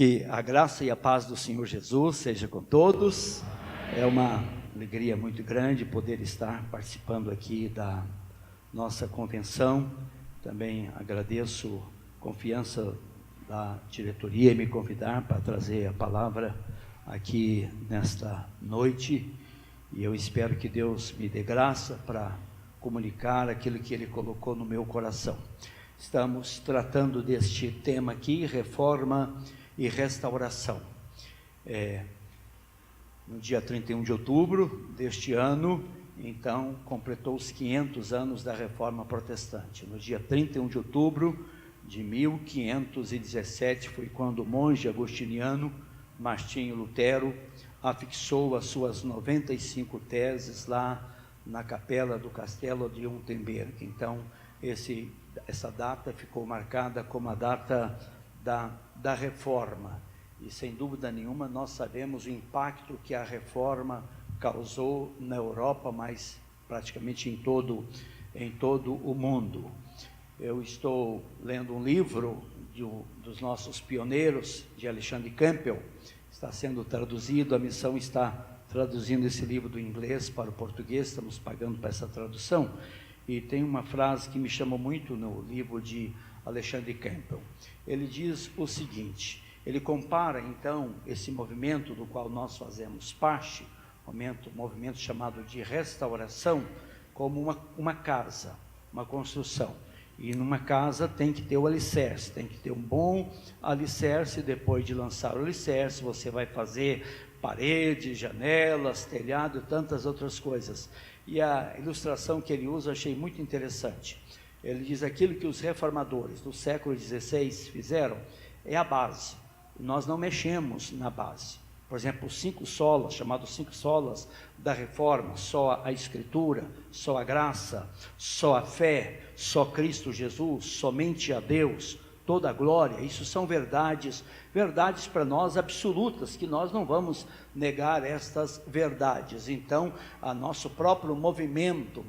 Que a graça e a paz do Senhor Jesus seja com todos. É uma alegria muito grande poder estar participando aqui da nossa convenção. Também agradeço a confiança da diretoria em me convidar para trazer a palavra aqui nesta noite. E eu espero que Deus me dê graça para comunicar aquilo que Ele colocou no meu coração. Estamos tratando deste tema aqui, reforma e restauração. No dia 31 de outubro deste ano, então, completou os 500 anos da Reforma Protestante. No dia 31 de outubro de 1517, foi quando o monge agostiniano Martinho Lutero afixou as suas 95 teses lá na capela do Castelo de Wittenberg. Então, essa data ficou marcada como a data da reforma, e sem dúvida nenhuma nós sabemos o impacto que a reforma causou na Europa, mas praticamente em todo o mundo. Eu estou lendo um livro dos nossos pioneiros, de Alexandre Campbell, está sendo traduzido, a missão está traduzindo esse livro do inglês para o português, estamos pagando para essa tradução, e tem uma frase que me chamou muito no livro de Alexandre Campbell. Ele diz o seguinte, ele compara então esse movimento do qual nós fazemos parte, movimento chamado de restauração, como uma casa, uma construção. E numa casa tem que ter o alicerce, tem que ter um bom alicerce. Depois de lançar o alicerce, você vai fazer paredes, janelas, telhado e tantas outras coisas. E a ilustração que ele usa eu achei muito interessante. Ele diz: aquilo que os reformadores do século XVI fizeram é a base. Nós não mexemos na base. Por exemplo, os 5 solas, chamados 5 solas da reforma: só a Escritura, só a graça, só a fé, só Cristo Jesus, somente a Deus, toda a glória. Isso são verdades para nós absolutas, que nós não vamos negar estas verdades. Então, a nosso próprio movimento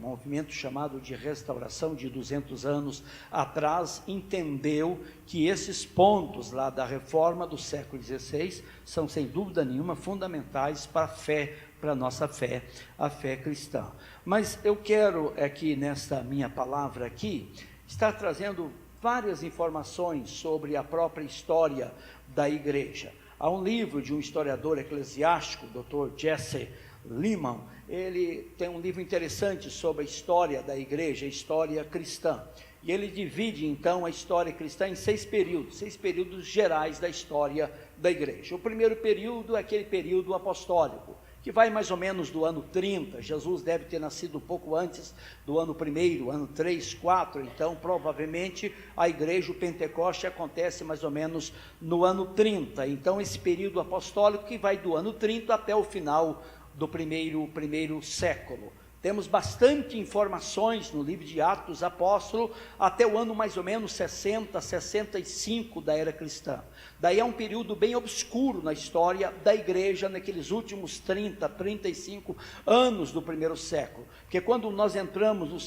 chamado de restauração de 200 anos atrás, entendeu que esses pontos lá da reforma do século XVI são sem dúvida nenhuma fundamentais para a fé, para a nossa fé, a fé cristã. Mas eu quero aqui, nesta minha palavra aqui, estar trazendo várias informações sobre a própria história da igreja. Há um livro de um historiador eclesiástico, Dr. Jesse Lehman. Ele tem um livro interessante sobre a história da igreja, a história cristã. E ele divide então a história cristã em 6 períodos gerais da história da igreja. O primeiro período é aquele período apostólico, que vai mais ou menos do ano 30, Jesus deve ter nascido um pouco antes do ano 1º, ano 3, 4, então provavelmente a igreja, o Pentecoste, acontece mais ou menos no ano 30, então esse período apostólico que vai do ano 30 até o final do primeiro século. Temos bastante informações no livro de Atos dos Apóstolos, até o ano mais ou menos 60, 65 da era cristã. Daí é um período bem obscuro na história da igreja, naqueles últimos 30, 35 anos do primeiro século. Porque quando nós entramos no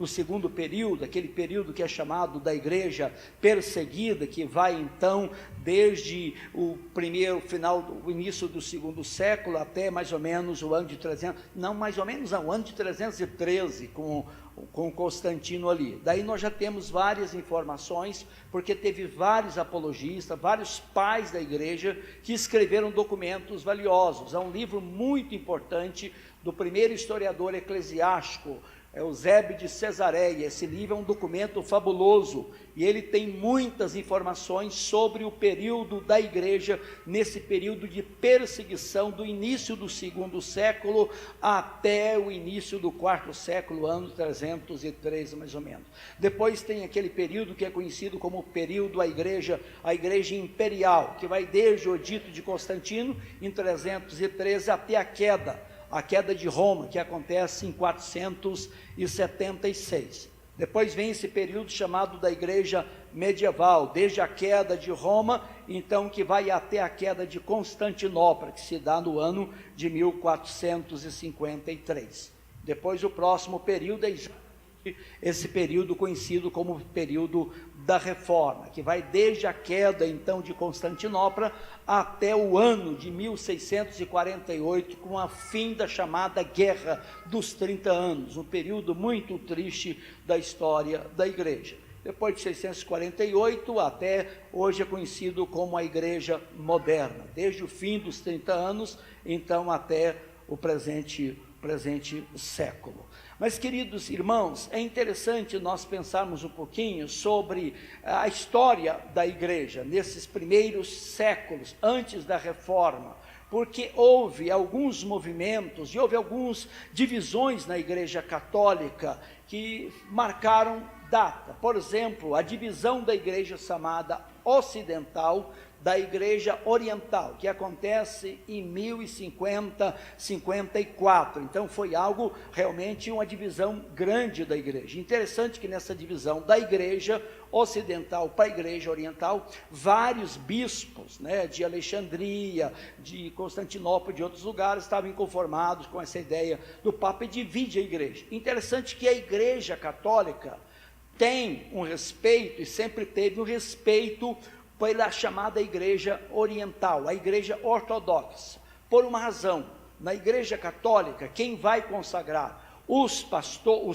segundo período, aquele período que é chamado da igreja perseguida, que vai então desde o início do segundo século até mais ou menos o ano de 300, não, mais ou menos o ano de 313, com Constantino ali. Daí nós já temos várias informações, porque teve vários apologistas, vários pais da igreja que escreveram documentos valiosos. Há um livro muito importante do primeiro historiador eclesiástico, Eusébio de Cesareia. Esse livro é um documento fabuloso e ele tem muitas informações sobre o período da igreja, nesse período de perseguição do início do segundo século até o início do quarto século, ano 313 mais ou menos. Depois tem aquele período que é conhecido como o período a igreja imperial, que vai desde o edito de Constantino em 313 até a queda de Roma, que acontece em 476. Depois vem esse período chamado da igreja medieval, desde a queda de Roma, então que vai até a queda de Constantinopla, que se dá no ano de 1453. Depois o próximo período é esse período conhecido como período da Reforma, que vai desde a queda então de Constantinopla até o ano de 1648, com a fim da chamada Guerra dos 30 Anos, um período muito triste da história da igreja. Depois de 648 até hoje é conhecido como a Igreja Moderna, desde o fim dos 30 anos, então até o presente século. Mas, queridos irmãos, é interessante nós pensarmos um pouquinho sobre a história da igreja, nesses primeiros séculos, antes da Reforma, porque houve alguns movimentos e houve algumas divisões na igreja católica que marcaram data. Por exemplo, a divisão da igreja chamada ocidental da igreja oriental, que acontece em 1054, então foi algo, realmente uma divisão grande da igreja. Interessante que nessa divisão da igreja ocidental para a igreja oriental, vários bispos, de Alexandria, de Constantinopla, de outros lugares, estavam inconformados com essa ideia do Papa e divide a igreja. Interessante que a igreja católica tem um respeito, e sempre teve um respeito pela chamada igreja oriental, a igreja ortodoxa, por uma razão. Na igreja católica, quem vai consagrar os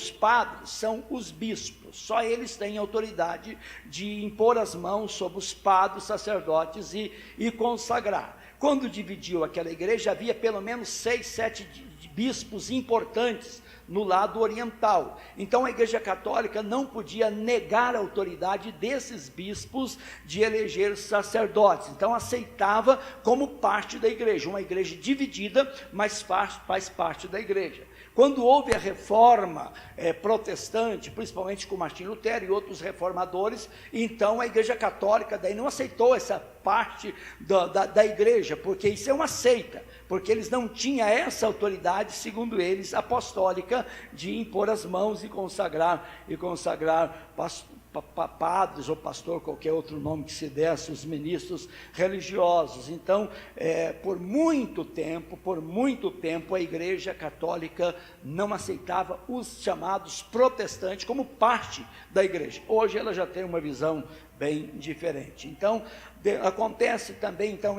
padres são os bispos, só eles têm autoridade de impor as mãos sobre os padres, sacerdotes e consagrar. Quando dividiu aquela igreja, havia pelo menos 6, 7 bispos importantes no lado oriental. Então a igreja católica não podia negar a autoridade desses bispos de eleger sacerdotes, então aceitava como parte da igreja, uma igreja dividida, mas faz parte da igreja. Quando houve a reforma protestante, principalmente com Martim Lutero e outros reformadores, então a igreja católica daí não aceitou essa parte da igreja, porque isso é uma seita, porque eles não tinham essa autoridade, segundo eles, apostólica, de impor as mãos e consagrar padres ou pastor, qualquer outro nome que se desse, os ministros religiosos. Então, por muito tempo, a igreja católica não aceitava os chamados protestantes como parte da igreja. Hoje ela já tem uma visão bem diferente. Então, acontece também então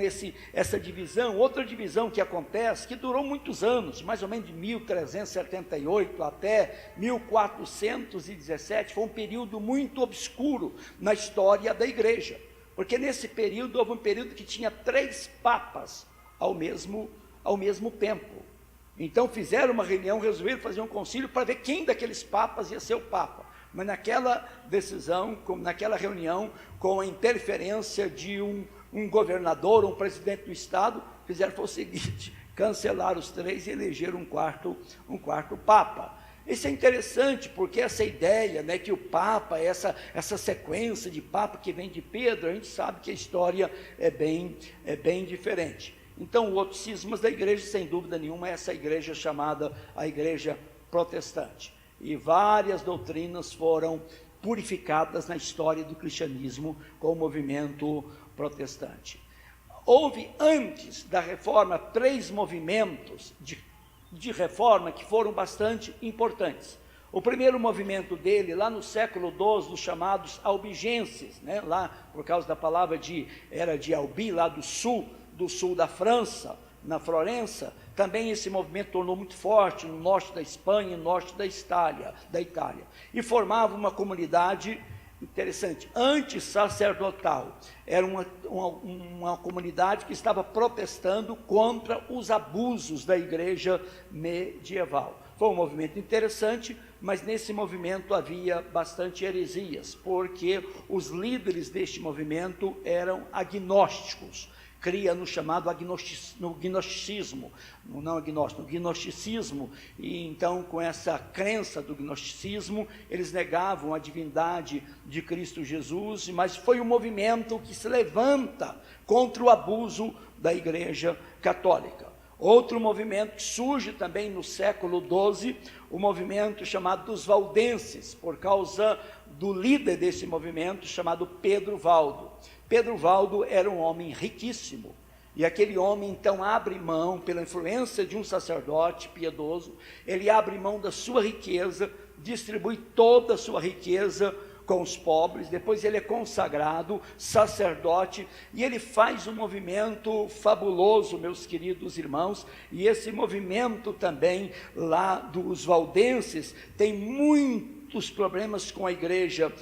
essa divisão. Outra divisão que acontece, que durou muitos anos, mais ou menos de 1378 até 1417, foi um período muito obscuro na história da igreja, porque nesse período houve um período que tinha 3 papas ao mesmo tempo. Então fizeram uma reunião, resolveram fazer um concílio para ver quem daqueles papas ia ser o papa. Mas naquela decisão, naquela reunião, com a interferência de um governador, um presidente do estado, fizeram o seguinte: cancelaram os 3 e elegeram um quarto papa. Isso é interessante, porque essa ideia, que o papa, essa sequência de papa que vem de Pedro, a gente sabe que a história é bem diferente. Então o outro cisma da igreja, sem dúvida nenhuma, é essa igreja chamada a igreja protestante. E várias doutrinas foram purificadas na história do cristianismo com o movimento protestante. Houve, antes da reforma, 3 movimentos de reforma que foram bastante importantes. O primeiro movimento dele, lá no século XII, os chamados albigenses, lá por causa da palavra era de Albi, lá do sul da França, na Florença. Também esse movimento tornou muito forte no norte da Espanha e no norte da Itália, e formava uma comunidade interessante, antissacerdotal. Era uma comunidade que estava protestando contra os abusos da igreja medieval. Foi um movimento interessante, mas nesse movimento havia bastante heresias, porque os líderes deste movimento eram agnósticos. Cria no chamado gnosticismo, e então com essa crença do gnosticismo, eles negavam a divindade de Cristo Jesus, mas foi um movimento que se levanta contra o abuso da igreja católica. Outro movimento que surge também no século XII, o movimento chamado dos valdenses, por causa do líder desse movimento, chamado Pedro Valdo. Pedro Valdo era um homem riquíssimo, e aquele homem então abre mão, pela influência de um sacerdote piedoso, ele abre mão da sua riqueza, distribui toda a sua riqueza com os pobres, depois ele é consagrado sacerdote, e ele faz um movimento fabuloso, meus queridos irmãos, e esse movimento também lá dos valdenses tem muitos problemas com a igreja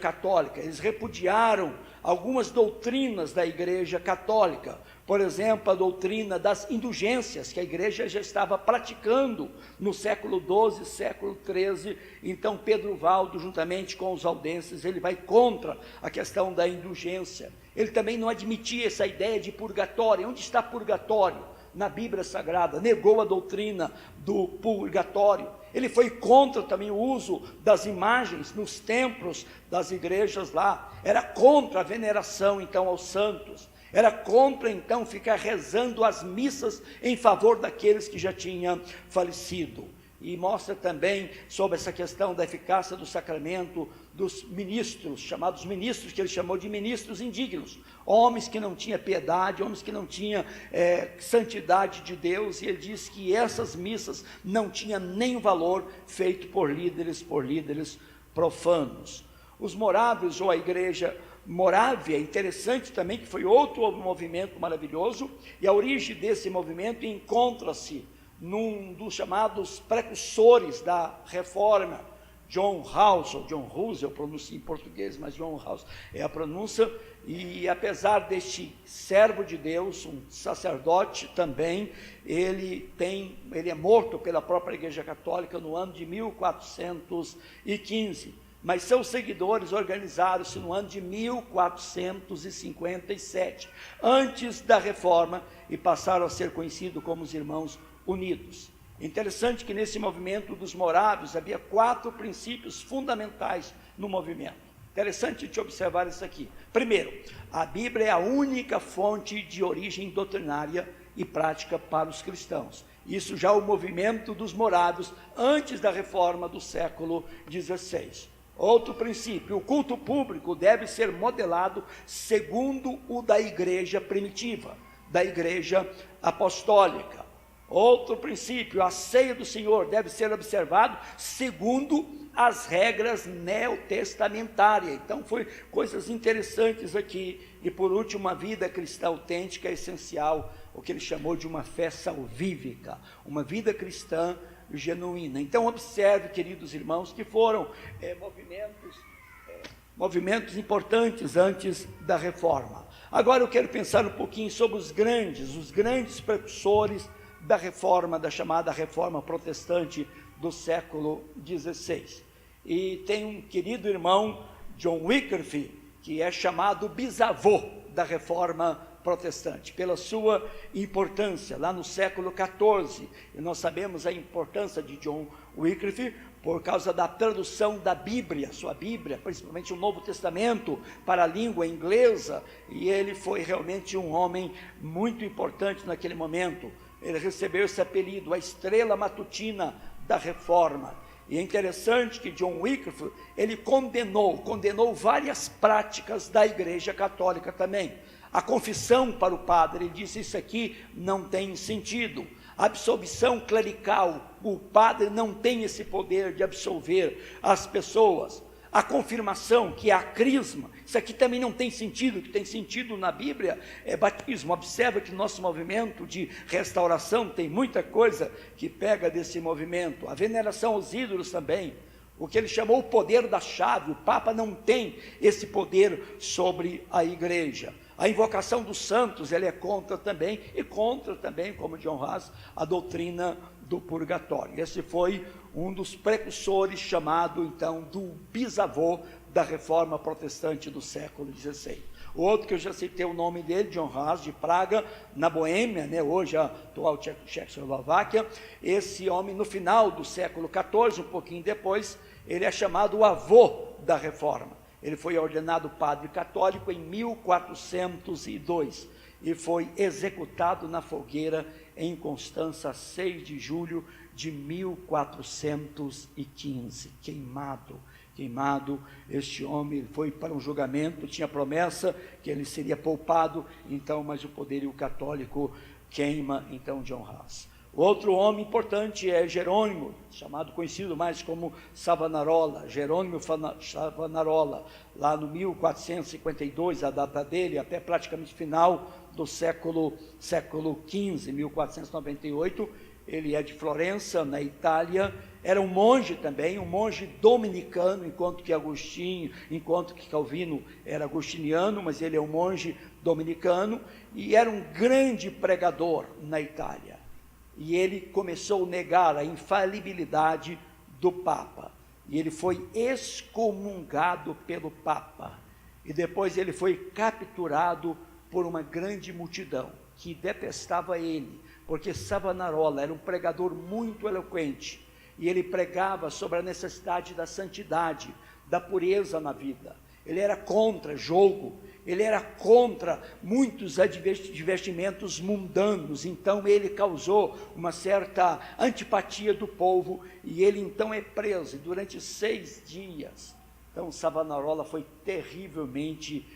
católica. Eles repudiaram algumas doutrinas da igreja católica, por exemplo, a doutrina das indulgências, que a igreja já estava praticando no século XII, século XIII. Então Pedro Valdo, juntamente com os valdenses, ele vai contra a questão da indulgência. Ele também não admitia essa ideia de purgatório. Onde está purgatório? Na Bíblia Sagrada. Negou a doutrina do purgatório. Ele foi contra também o uso das imagens nos templos das igrejas lá. Era contra a veneração, então, aos santos. Era contra, então, ficar rezando as missas em favor daqueles que já tinham falecido. E mostra também sobre essa questão da eficácia do sacramento dos ministros, chamados ministros, que ele chamou de ministros indignos, homens que não tinham piedade, homens que não tinham santidade de Deus, e ele diz que essas missas não tinham nem valor feito por líderes profanos. Os morávios, ou a igreja Morávia, interessante também, que foi outro movimento maravilhoso, e a origem desse movimento encontra-se num dos chamados precursores da reforma, John Hus, ou John Hus, eu pronuncio em português, mas John Hus é a pronúncia, e apesar deste servo de Deus, um sacerdote também, ele é morto pela própria Igreja Católica no ano de 1415, mas seus seguidores organizaram-se no ano de 1457, antes da reforma, e passaram a ser conhecidos como os Irmãos Unidos. Interessante que nesse movimento dos morávios havia 4 princípios fundamentais no movimento. Interessante de observar isso aqui. Primeiro, a Bíblia é a única fonte de origem doutrinária e prática para os cristãos. Isso já é o movimento dos morávios antes da reforma do século XVI. Outro princípio, o culto público deve ser modelado segundo o da igreja primitiva, da igreja apostólica. Outro princípio, a ceia do Senhor deve ser observado segundo as regras neotestamentárias. Então, foi coisas interessantes aqui. E por último, a vida cristã autêntica é essencial, o que ele chamou de uma fé salvífica, uma vida cristã genuína. Então, observe, queridos irmãos, que foram movimentos importantes antes da reforma. Agora eu quero pensar um pouquinho sobre os grandes precursores da reforma, da chamada reforma protestante do século XVI. E tem um querido irmão, John Wycliffe, que é chamado bisavô da reforma protestante, pela sua importância lá no século XIV. E nós sabemos a importância de John Wycliffe por causa da tradução da Bíblia, sua Bíblia, principalmente o Novo Testamento, para a língua inglesa, e ele foi realmente um homem muito importante naquele momento. Ele recebeu esse apelido, a estrela matutina da reforma. E é interessante que John Wycliffe, ele condenou várias práticas da igreja católica também. A confissão para o padre, ele disse, isso aqui não tem sentido. A absolvição clerical, o padre não tem esse poder de absolver as pessoas. A confirmação, que é a crisma, isso aqui também não tem sentido. O que tem sentido na Bíblia é batismo. Observa que nosso movimento de restauração tem muita coisa que pega desse movimento. A veneração aos ídolos também, o que ele chamou o poder da chave. O Papa não tem esse poder sobre a igreja. A invocação dos santos, ele é contra também, e contra também, como John Hus, a doutrina do purgatório. Esse foi um dos precursores, chamado então do bisavô da reforma protestante do século XVI. O outro que eu já citei o nome dele, John Hus, de Praga, na Boêmia, hoje a atual Tchecoslováquia. Esse homem, no final do século XIV, um pouquinho depois, ele é chamado o avô da reforma. Ele foi ordenado padre católico em 1402 e foi executado na fogueira em Constança, 6 de julho de 1415. Queimado. Este homem foi para um julgamento, tinha promessa que ele seria poupado, então, mas o poderio católico queima, então, John Hus. Outro homem importante é Jerônimo, conhecido mais como Savonarola, Jerônimo Savonarola, lá no 1452, a data dele, até praticamente final do século XV, 1498, ele é de Florença, na Itália, era um monge também, um monge dominicano, enquanto que Calvino era agostiniano, mas ele é um monge dominicano, e era um grande pregador na Itália. E ele começou a negar a infalibilidade do Papa, e ele foi excomungado pelo Papa, e depois ele foi capturado por uma grande multidão, que detestava ele, porque Savonarola era um pregador muito eloquente, e ele pregava sobre a necessidade da santidade, da pureza na vida. Ele era contra jogo, ele era contra muitos divertimentos mundanos, então ele causou uma certa antipatia do povo, e ele então é preso, e durante 6 dias, então Savonarola foi terrivelmente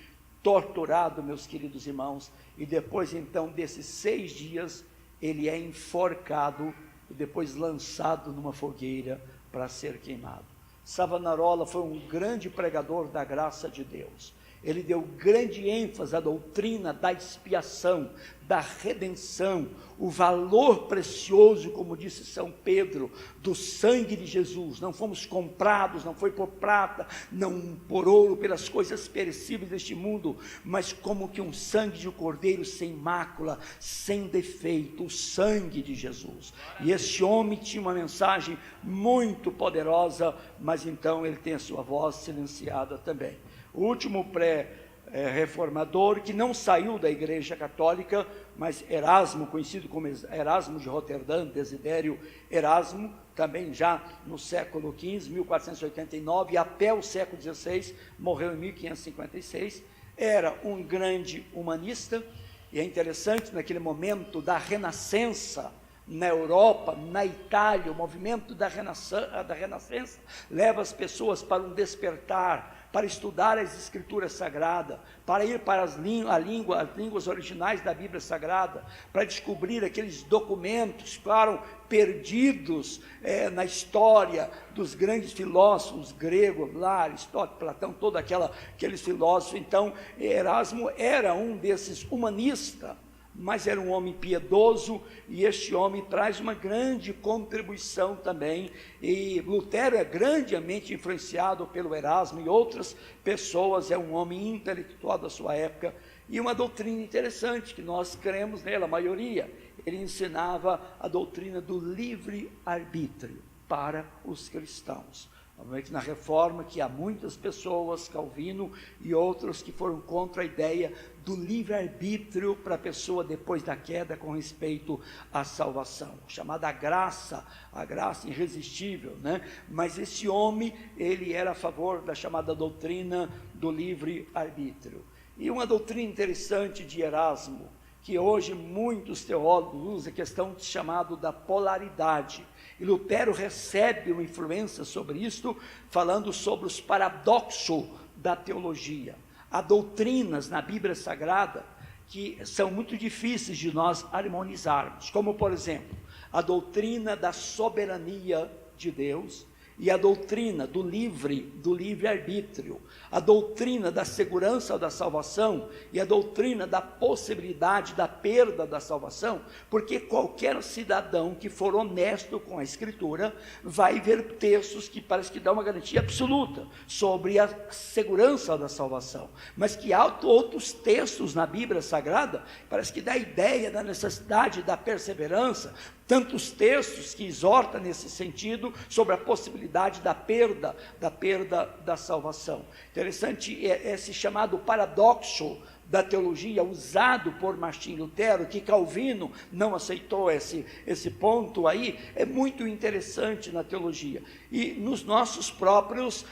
torturado, meus queridos irmãos, e depois então desses 6 dias, ele é enforcado, e depois lançado numa fogueira para ser queimado. Savonarola foi um grande pregador da graça de Deus. Ele deu grande ênfase à doutrina da expiação, da redenção, o valor precioso, como disse São Pedro, do sangue de Jesus. Não fomos comprados, não foi por prata, não por ouro, pelas coisas perecíveis deste mundo, mas como que um sangue de um cordeiro sem mácula, sem defeito, o sangue de Jesus. E este homem tinha uma mensagem muito poderosa, mas então ele tem a sua voz silenciada também. O último pré-reformador, que não saiu da Igreja Católica, mas Erasmo, conhecido como Erasmo de Roterdã, Desidério Erasmo, também já no século XV, 1489, até o século XVI, morreu em 1556, era um grande humanista, e é interessante, naquele momento da Renascença, na Europa, na Itália, o movimento da Renascença leva as pessoas para um despertar, para estudar as Escrituras Sagradas, para ir para as línguas originais da Bíblia Sagrada, para descobrir aqueles documentos que ficaram perdidos na história dos grandes filósofos gregos, lá, Aristóteles, Platão, todos aqueles filósofos. Então, Erasmo era um desses humanistas, mas era um homem piedoso, e este homem traz uma grande contribuição também, e Lutero é grandemente influenciado pelo Erasmo e outras pessoas, é um homem intelectual da sua época, e uma doutrina interessante, que nós cremos nela, a maioria. Ele ensinava a doutrina do livre-arbítrio para os cristãos. Vamos ver que na Reforma, que há muitas pessoas, Calvino e outros, que foram contra a ideia do livre-arbítrio para a pessoa depois da queda com respeito à salvação, chamada graça, a graça irresistível, né? Mas esse homem, ele era a favor da chamada doutrina do livre-arbítrio. E uma doutrina interessante de Erasmo, que hoje muitos teólogos usam, a questão chamada da polaridade. E Lutero recebe uma influência sobre isto, falando sobre os paradoxos da teologia. Há doutrinas na Bíblia Sagrada que são muito difíceis de nós harmonizarmos, como, por exemplo, a doutrina da soberania de Deus e a doutrina do livre-arbítrio, a doutrina da segurança da salvação e a doutrina da possibilidade da perda da salvação, porque qualquer cidadão que for honesto com a Escritura vai ver textos que parece que dão uma garantia absoluta sobre a segurança da salvação, mas que há outros textos na Bíblia Sagrada, parece que dá a ideia da necessidade da perseverança, tantos textos que exortam nesse sentido sobre a possibilidade da perda da salvação. Interessante esse chamado paradoxo da teologia usado por Martim Lutero, que Calvino não aceitou esse ponto aí, é muito interessante na teologia. E nos nossos próprios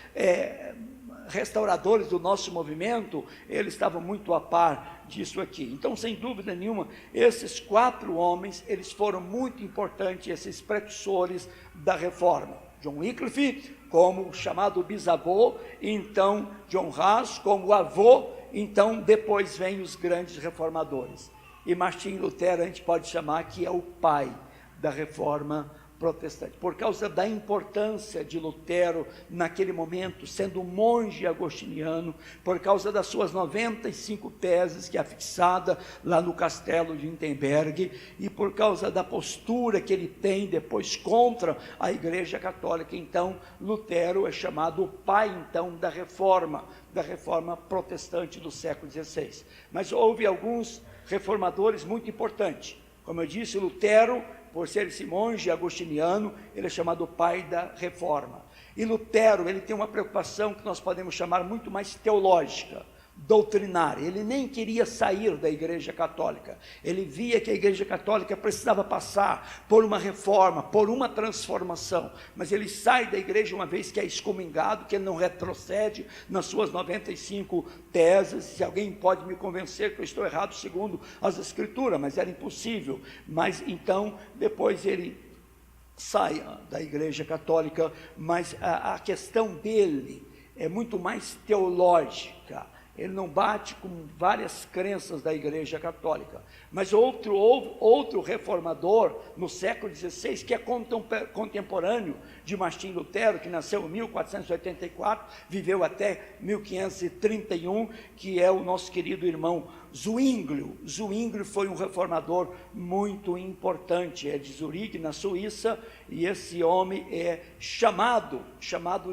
restauradores do nosso movimento, eles estavam muito a par disso aqui. Então, sem dúvida nenhuma, esses 4 homens, eles foram muito importantes, esses precursores da Reforma. John Wycliffe, como chamado bisavô, então John Hus, como avô, então depois vem os grandes reformadores. E Martim Lutero a gente pode chamar que é o pai da Reforma Protestante. Por causa da importância de Lutero naquele momento, sendo um monge agostiniano, por causa das suas 95 teses que é fixada lá no castelo de Wittenberg, e por causa da postura que ele tem depois contra a Igreja Católica. Então, Lutero é chamado o pai, então, da Reforma Protestante do século XVI. Mas houve alguns reformadores muito importantes. Como eu disse, Lutero, por ser esse monge agostiniano, ele é chamado o pai da Reforma. E Lutero, ele tem uma preocupação que nós podemos chamar muito mais teológica, doutrinária. Ele nem queria sair da Igreja Católica. Ele via que a Igreja Católica precisava passar por uma reforma, por uma transformação. Mas ele sai da igreja uma vez que é excomungado, que ele não retrocede nas suas 95 teses. Se alguém pode me convencer que eu estou errado segundo as Escrituras, mas era impossível. Mas então, depois ele sai da Igreja Católica, mas a questão dele é muito mais teológica. Ele não bate com várias crenças da Igreja Católica. Mas outro reformador no século XVI, que é contemporâneo de Martim Lutero, que nasceu em 1484, viveu até 1531, que é o nosso querido irmão Zwinglio. Zwinglio foi um reformador muito importante, é de Zurique, na Suíça, e esse homem é chamado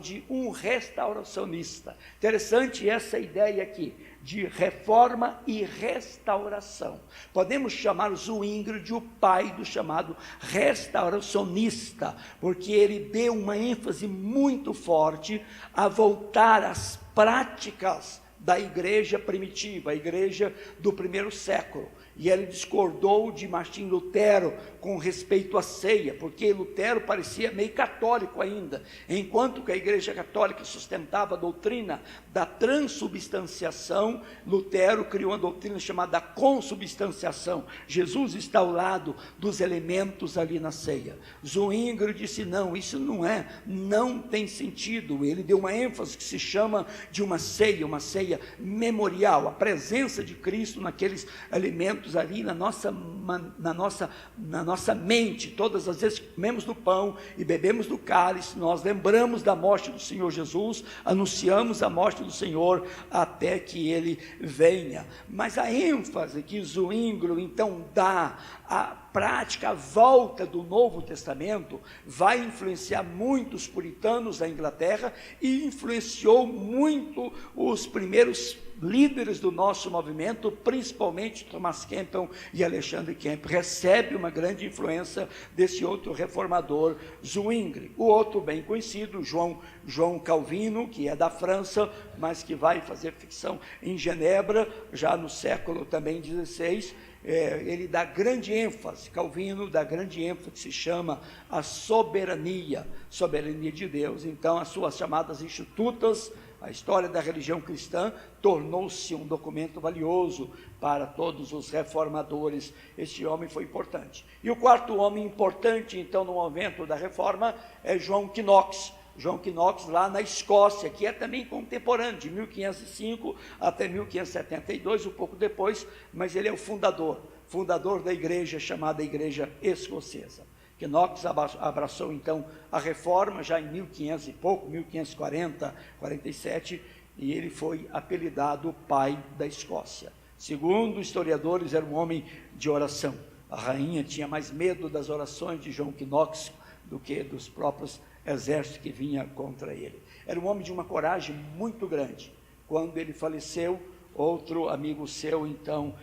de um restauracionista. Interessante essa ideia aqui, de reforma e restauração. Podemos chamar o Zwinglio de o pai do chamado restauracionista, porque ele deu uma ênfase muito forte a voltar às práticas da igreja primitiva, a igreja do primeiro século. E ele discordou de Martim Lutero com respeito à ceia, porque Lutero parecia meio católico ainda, enquanto que a Igreja Católica sustentava a doutrina da transubstanciação, Lutero criou uma doutrina chamada consubstanciação. Jesus está ao lado dos elementos ali na ceia. Zwinglio disse, não, isso não tem sentido. Ele deu uma ênfase que se chama de uma ceia memorial, a presença de Cristo naqueles alimentos ali na nossa mente. Todas as vezes que comemos do pão e bebemos do cálice, nós lembramos da morte do Senhor Jesus, anunciamos a morte do Senhor até que Ele venha. Mas a ênfase que Zwinglio então dá à prática, a volta do Novo Testamento, vai influenciar muitos puritanos da Inglaterra e influenciou muito os primeiros líderes do nosso movimento, principalmente Thomas Campbell e Alexandre Campbell. Recebe uma grande influência desse outro reformador, Zwinglio. O outro bem conhecido, João Calvino, que é da França, mas que vai fazer ficção em Genebra, já no século também XVI. Ele dá grande ênfase, Calvino dá grande ênfase, que se chama a soberania de Deus. Então, as suas chamadas Institutas, a história da religião cristã, tornou-se um documento valioso para todos os reformadores. Este homem foi importante. E o quarto homem importante, então, no momento da reforma, é João Knox. João Knox, lá na Escócia, que é também contemporâneo, de 1505 até 1572, um pouco depois, mas ele é o fundador da igreja, chamada Igreja Escocesa. Knox abraçou então a reforma já em 1500 e pouco, 1540, 47, e ele foi apelidado o pai da Escócia. Segundo historiadores, era um homem de oração. A rainha tinha mais medo das orações de João Knox do que dos próprios exércitos que vinha contra ele. Era um homem de uma coragem muito grande. Quando ele faleceu, outro amigo seu então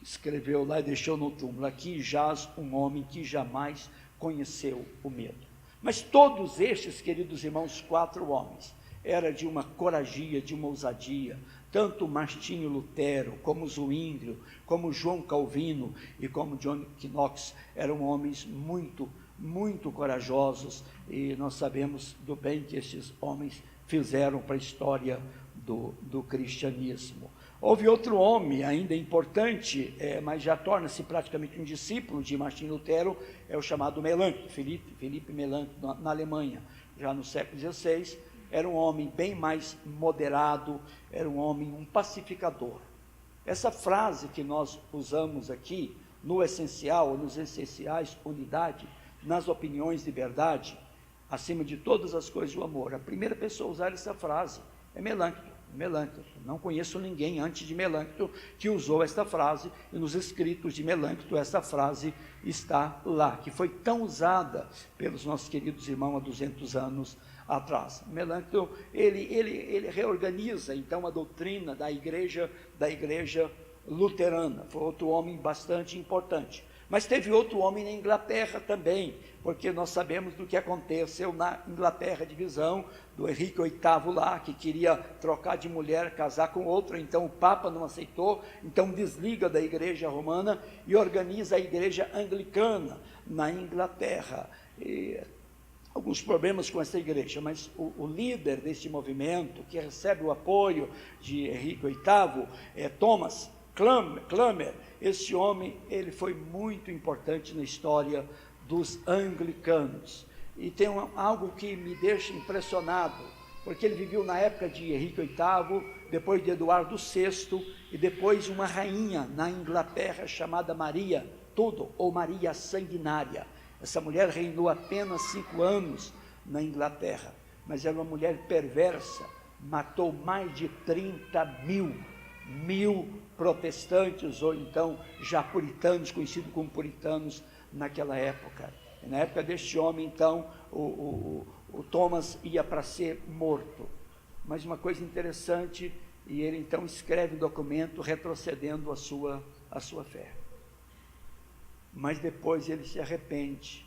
escreveu lá e deixou no túmulo: aqui jaz um homem que jamais conheceu o medo. Mas todos estes, queridos irmãos, 4 homens, era de uma coragia, de uma ousadia. Tanto Martinho Lutero, como Zwinglio, como João Calvino e como John Knox, eram homens muito corajosos, e nós sabemos do bem que estes homens fizeram para a história do cristianismo. Houve outro homem ainda importante, mas já torna-se praticamente um discípulo de Martim Lutero, é o chamado Melanchthon, Philipp Melanchthon, na Alemanha, já no século XVI. Era um homem bem mais moderado, era um homem, um pacificador. Essa frase que nós usamos aqui, no essencial, nos essenciais, unidade, nas opiniões, liberdade, acima de todas as coisas, o amor. A primeira pessoa a usar essa frase é Melâncton. Não conheço ninguém antes de Melâncton que usou esta frase, e nos escritos de Melâncton essa frase está lá, que foi tão usada pelos nossos queridos irmãos há 200 anos atrás. Melâncton, ele reorganiza então a doutrina da igreja luterana. Foi outro homem bastante importante. Mas teve outro homem na Inglaterra também, porque nós sabemos do que aconteceu na Inglaterra, a divisão do Henrique VIII lá, que queria trocar de mulher, casar com outra, então o Papa não aceitou, então desliga da igreja romana e organiza a igreja anglicana na Inglaterra. E alguns problemas com essa igreja, mas o líder deste movimento, que recebe o apoio de Henrique VIII, é Thomas Cranmer. Esse homem, ele foi muito importante na história dos anglicanos, e tem algo que me deixa impressionado, porque ele viveu na época de Henrique VIII, depois de Eduardo VI, e depois uma rainha na Inglaterra chamada Maria Tudor, ou Maria Sanguinária. Essa mulher reinou apenas 5 anos na Inglaterra, mas era uma mulher perversa, matou mais de 30 mil protestantes, ou então já puritanos, conhecidos como puritanos naquela época. E na época deste homem, então, o Thomas ia para ser morto. Mas uma coisa interessante, e ele então escreve um documento retrocedendo a sua fé. Mas depois ele se arrepende,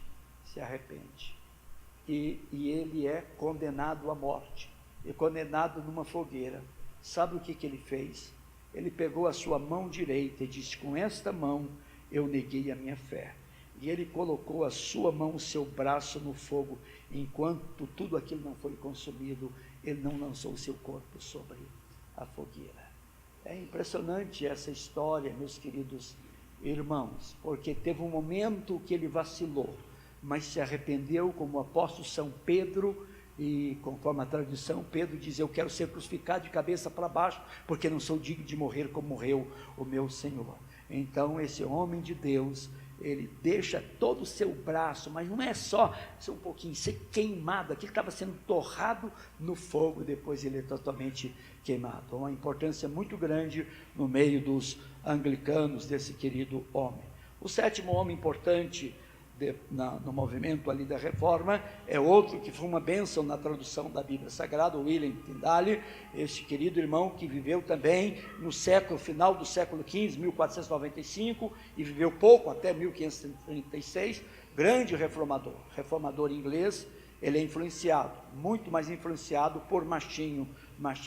e ele é condenado à morte, e condenado numa fogueira. Sabe o que ele fez? Ele pegou a sua mão direita e disse: com esta mão eu neguei a minha fé. E ele colocou a sua mão, o seu braço no fogo, enquanto tudo aquilo não foi consumido, ele não lançou o seu corpo sobre a fogueira. É impressionante essa história, meus queridos irmãos, porque teve um momento que ele vacilou, mas se arrependeu, como o apóstolo São Pedro, e conforme a tradição, Pedro diz: eu quero ser crucificado de cabeça para baixo, porque não sou digno de morrer como morreu o meu Senhor. Então esse homem de Deus, ele deixa todo o seu braço, mas não é só ser um pouquinho, ser queimado, aquilo estava sendo torrado no fogo, e depois ele é totalmente queimado. Uma importância muito grande no meio dos anglicanos, desse querido homem. O 7º homem importante no movimento ali da Reforma é outro que foi uma bênção na tradução da Bíblia Sagrada, William Tyndale, este querido irmão que viveu também no final do século XV, 1495, e viveu pouco, até 1536, grande reformador inglês. Ele é influenciado, muito mais influenciado por Martinho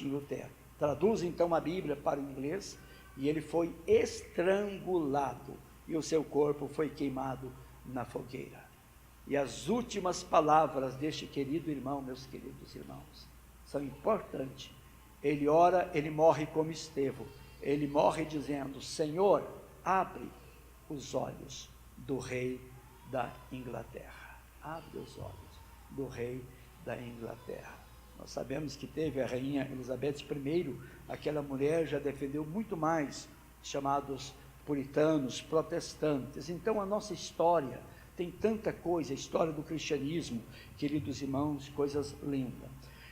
Lutero. Traduz então a Bíblia para o inglês, e ele foi estrangulado, e o seu corpo foi queimado na fogueira. E as últimas palavras deste querido irmão, meus queridos irmãos, são importantes. Ele ora, ele morre como Estevão, ele morre dizendo: Senhor, abre os olhos do rei da Inglaterra. Abre os olhos do rei da Inglaterra. Nós sabemos que teve a rainha Elizabeth I, aquela mulher já defendeu muito mais chamados puritanos, protestantes. Então a nossa história tem tanta coisa, a história do cristianismo, queridos irmãos, coisas lindas.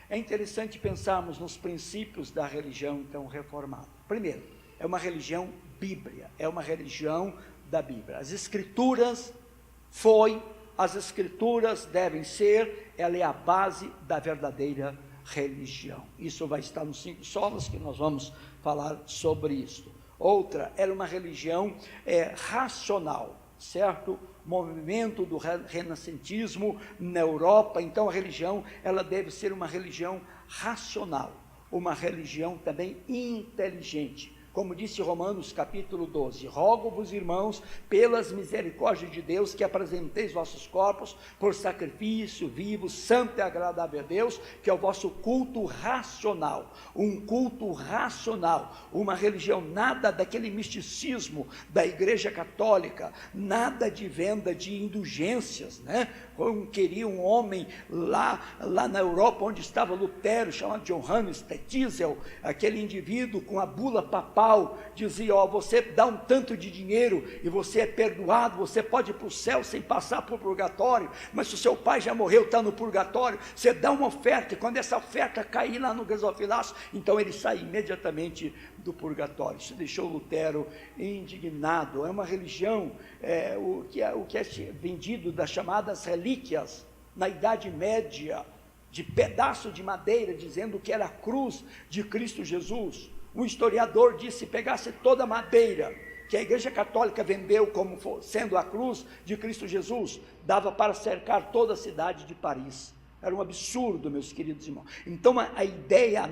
É interessante pensarmos nos princípios da religião então reformada. Primeiro, é uma religião bíblia, é uma religião da Bíblia. As escrituras devem ser, ela é a base da verdadeira religião. Isso vai estar nos 5 solas, que nós vamos falar sobre isso. Outra, era uma religião racional, certo? Movimento do renascentismo na Europa. Então a religião, ela deve ser uma religião racional, uma religião também inteligente. Como disse Romanos capítulo 12, rogo-vos, irmãos, pelas misericórdias de Deus, que apresenteis vossos corpos por sacrifício vivo, santo e agradável a Deus, que é o vosso culto racional. Um culto racional, uma religião, nada daquele misticismo da Igreja Católica, nada de venda de indulgências, né? queria um homem lá na Europa, onde estava Lutero, chamado Johannes Tetzel, aquele indivíduo com a bula papal, dizia, você dá um tanto de dinheiro e você é perdoado, você pode ir para o céu sem passar por purgatório, mas se o seu pai já morreu, está no purgatório, você dá uma oferta, e quando essa oferta cair lá no gasofilaço, então ele sai imediatamente do purgatório. Isso deixou Lutero indignado. É uma religião, o que é vendido das chamadas relíquias, na Idade Média, de pedaço de madeira, dizendo que era a cruz de Cristo Jesus. Um historiador disse, se pegasse toda a madeira que a Igreja Católica vendeu como sendo a cruz de Cristo Jesus, dava para cercar toda a cidade de Paris. Era um absurdo, meus queridos irmãos. Então a ideia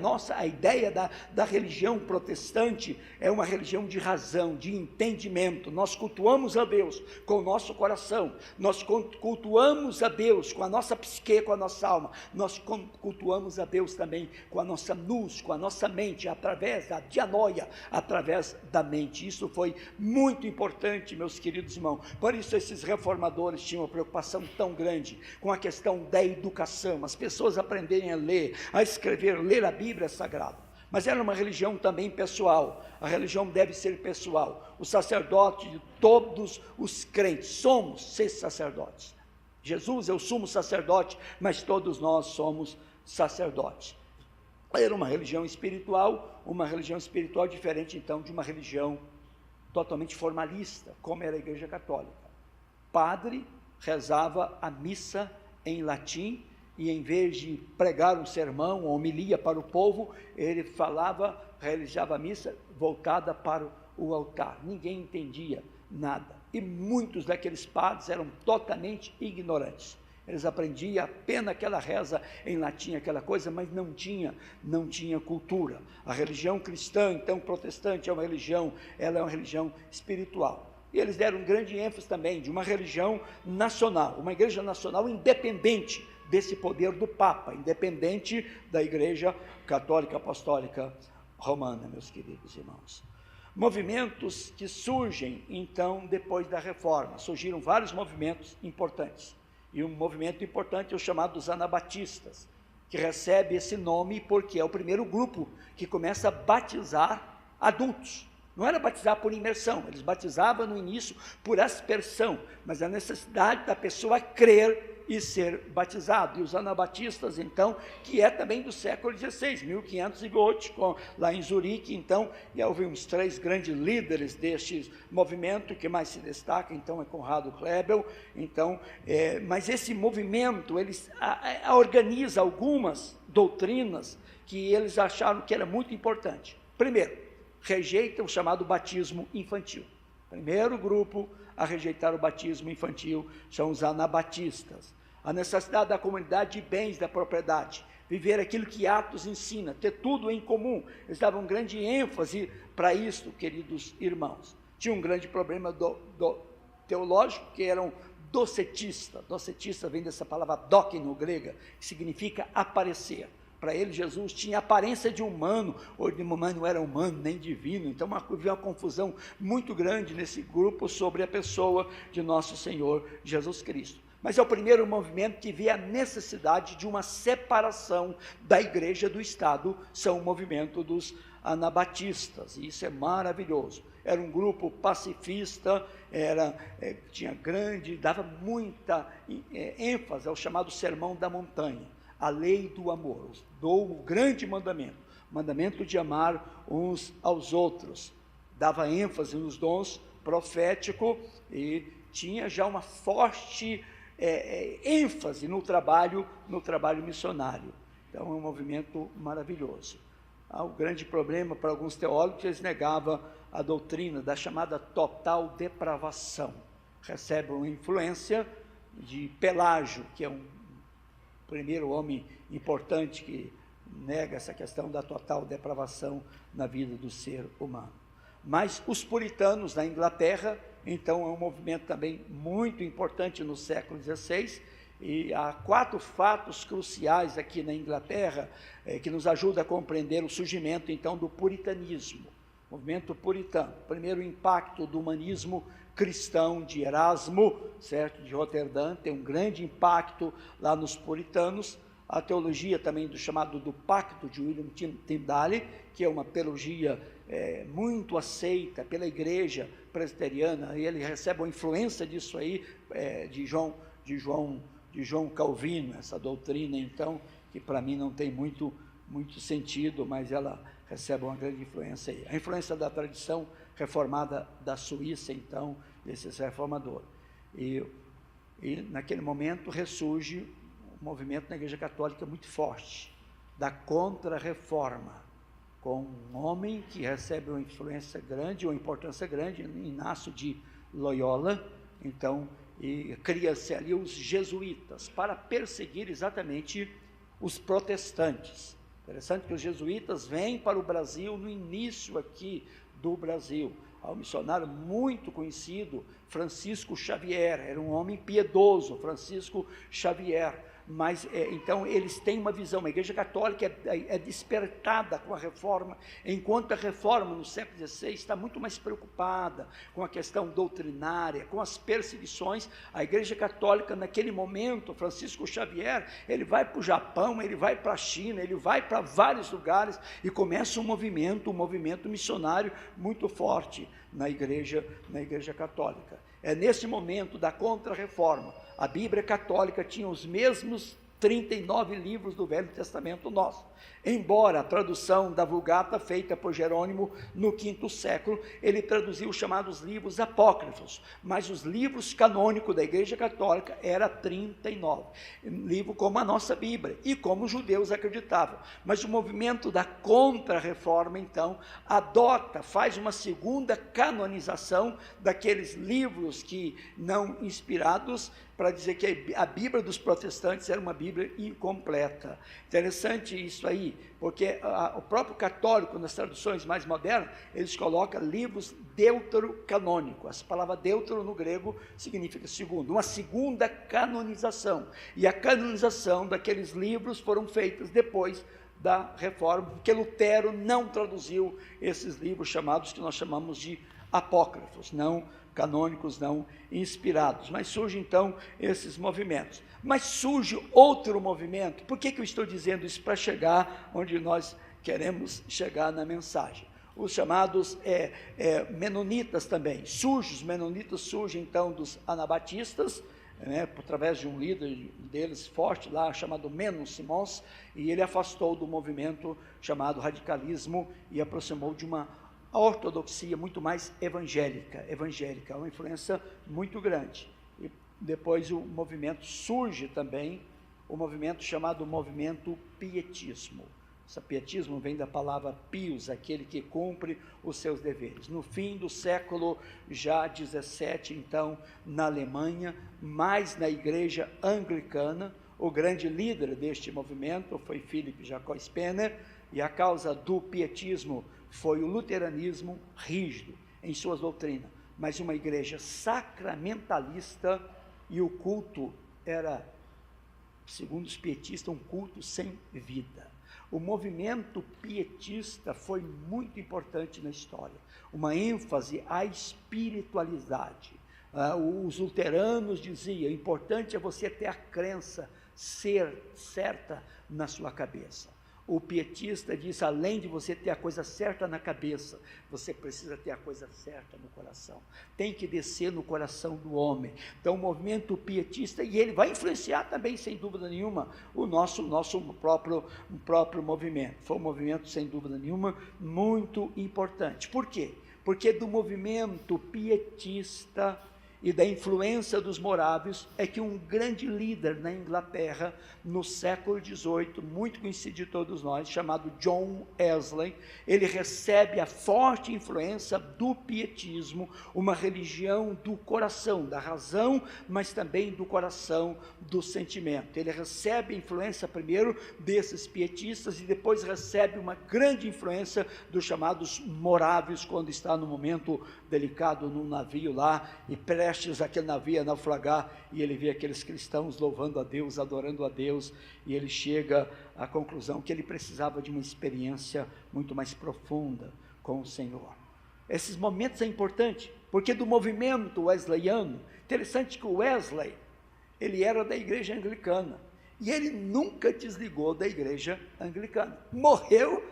da religião protestante é uma religião de razão, de entendimento. Nós cultuamos a Deus com o nosso coração, nós cultuamos a Deus com a nossa psique, com a nossa alma, nós cultuamos a Deus também com a nossa luz, com a nossa mente, através da dianoia, através da mente. Isso foi muito importante, meus queridos irmãos. Por isso esses reformadores tinham uma preocupação tão grande com a questão da educação, as pessoas aprenderem a ler, a escrever, ler a Bíblia Sagrada. Mas era uma religião também pessoal. A religião deve ser pessoal. O sacerdote de todos os crentes, somos 6 sacerdotes. Jesus é o sumo sacerdote, mas todos nós somos sacerdotes. Era uma religião espiritual diferente então de uma religião totalmente formalista, como era a Igreja Católica. Padre rezava a missa em latim, e em vez de pregar um sermão, uma homilia para o povo, ele realizava a missa voltada para o altar. Ninguém entendia nada. E muitos daqueles padres eram totalmente ignorantes. Eles aprendiam apenas aquela reza em latim, aquela coisa, mas não tinha cultura. A religião cristã, então protestante, ela é uma religião espiritual. E eles deram um grande ênfase também de uma religião nacional, uma igreja nacional independente desse poder do Papa, independente da Igreja Católica Apostólica Romana, meus queridos irmãos. Movimentos que surgem, então, depois da Reforma. Surgiram vários movimentos importantes. E um movimento importante é o chamado dos anabatistas, que recebe esse nome porque é o primeiro grupo que começa a batizar adultos. Não era batizar por imersão, eles batizavam no início por aspersão, mas a necessidade da pessoa crer e ser batizado. E os anabatistas, então, que é também do século XVI, 1508, lá em Zurique, então, e houve uns 3 grandes líderes deste movimento, que mais se destaca, então, é Conrado Klebel, então, mas esse movimento, eles organiza algumas doutrinas que eles acharam que era muito importante. Primeiro, rejeita o chamado batismo infantil. Primeiro grupo a rejeitar o batismo infantil são os anabatistas. A necessidade da comunidade de bens da propriedade, viver aquilo que Atos ensina, ter tudo em comum. Eles davam grande ênfase para isso, queridos irmãos. Tinha um grande problema teológico, que eram docetistas. Docetista vem dessa palavra dokino grega, que significa aparecer. Para ele, Jesus tinha aparência de humano, ou de humano não era humano, nem divino. Então, havia uma confusão muito grande nesse grupo sobre a pessoa de nosso Senhor Jesus Cristo. Mas é o primeiro movimento que vê a necessidade de uma separação da igreja do Estado, são o movimento dos anabatistas, e isso é maravilhoso. Era um grupo pacifista, dava muita ênfase ao chamado Sermão da Montanha, a lei do amor, o grande mandamento de amar uns aos outros. Dava ênfase nos dons proféticos e tinha já uma forte ênfase no trabalho missionário. Então é um movimento maravilhoso. O grande problema para alguns teólogos, eles negavam a doutrina da chamada total depravação. Recebe uma influência de Pelágio, que é um primeiro homem importante que nega essa questão da total depravação na vida do ser humano. Mas os puritanos na Inglaterra, então, é um movimento também muito importante no século XVI, e há 4 fatos cruciais aqui na Inglaterra que nos ajudam a compreender o surgimento, então, do puritanismo. movimento puritano. Primeiro impacto do humanismo cristão de Erasmo, certo, de Roterdã, tem um grande impacto lá nos puritanos. A teologia também do chamado do Pacto de William Tyndale, que é uma teologia muito aceita pela igreja presbiteriana, e ele recebe uma influência disso aí, de João Calvino, essa doutrina, então, que para mim não tem muito sentido, mas ela recebe uma grande influência aí. A influência da tradição reformada da Suíça, então, desses reformadores. E naquele momento ressurge um movimento na Igreja Católica muito forte, da Contra-Reforma, com um homem que recebe uma influência grande, uma importância grande, Inácio de Loyola, então, e cria-se ali os jesuítas, para perseguir exatamente os protestantes. Interessante que os jesuítas vêm para o Brasil no início aqui do Brasil. Há um missionário muito conhecido, Francisco Xavier, era um homem piedoso, Francisco Xavier. Mas, então, eles têm uma visão, a Igreja Católica é despertada com a Reforma, enquanto a Reforma, no século XVI, está muito mais preocupada com a questão doutrinária, com as perseguições. A Igreja Católica, naquele momento, Francisco Xavier, ele vai para o Japão, ele vai para a China, ele vai para vários lugares, e começa um movimento missionário muito forte na Igreja Católica. É nesse momento da Contra-Reforma. A Bíblia católica tinha os mesmos 39 livros do Velho Testamento nosso, embora a tradução da Vulgata feita por Jerônimo no V século, ele traduziu os chamados livros apócrifos, mas os livros canônicos da Igreja Católica eram 39, livro como a nossa Bíblia, e como os judeus acreditavam. Mas o movimento da Contra-Reforma, então, faz uma segunda canonização daqueles livros que não inspirados, para dizer que a Bíblia dos protestantes era uma Bíblia incompleta. Interessante isso aí, porque o próprio católico, nas traduções mais modernas, eles colocam livros deuterocanônicos. A palavra deutero no grego significa segundo, uma segunda canonização. E a canonização daqueles livros foram feitas depois da Reforma, porque Lutero não traduziu esses livros chamados, que nós chamamos de apócrifos, não canônicos, não inspirados. Mas surgem então esses movimentos. Mas surge outro movimento. Por que eu estou dizendo isso? Para chegar onde nós queremos chegar na mensagem. Os chamados menonitas também. Os menonitas surgem então dos anabatistas, através de um líder deles forte lá, chamado Menos Simons, e ele afastou do movimento chamado radicalismo e aproximou de uma ortodoxia muito mais evangélica, uma influência muito grande. E depois o movimento surge também, o movimento chamado movimento pietismo. Esse pietismo vem da palavra pius, aquele que cumpre os seus deveres. No fim do século já 17, então, na Alemanha, mais na igreja anglicana, o grande líder deste movimento foi Philipp Jacob Spener, e a causa do pietismo foi o luteranismo rígido em suas doutrinas, mas uma igreja sacramentalista, e o culto era, segundo os pietistas, um culto sem vida. O movimento pietista foi muito importante na história, uma ênfase à espiritualidade. Os luteranos diziam, importante é você ter a crença ser certa na sua cabeça. O pietista diz, além de você ter a coisa certa na cabeça, você precisa ter a coisa certa no coração. Tem que descer no coração do homem. Então, o movimento pietista, e ele vai influenciar também, sem dúvida nenhuma, o nosso próprio movimento. Foi um movimento, sem dúvida nenhuma, muito importante. Por quê? Porque do movimento pietista e da influência dos morávios é que um grande líder na Inglaterra, no século XVIII, muito conhecido de todos nós, chamado John Wesley, ele recebe a forte influência do pietismo, uma religião do coração, da razão, mas também do coração, do sentimento. Ele recebe a influência primeiro desses pietistas e depois recebe uma grande influência dos chamados morávios, quando está no momento delicado num navio lá, e prestes aquele navio a naufragar, e ele vê aqueles cristãos louvando a Deus, adorando a Deus, e ele chega à conclusão que ele precisava de uma experiência muito mais profunda com o Senhor. Esses momentos são importantes, porque do movimento wesleyano, interessante que o Wesley, ele era da igreja anglicana, e ele nunca desligou da igreja anglicana. Morreu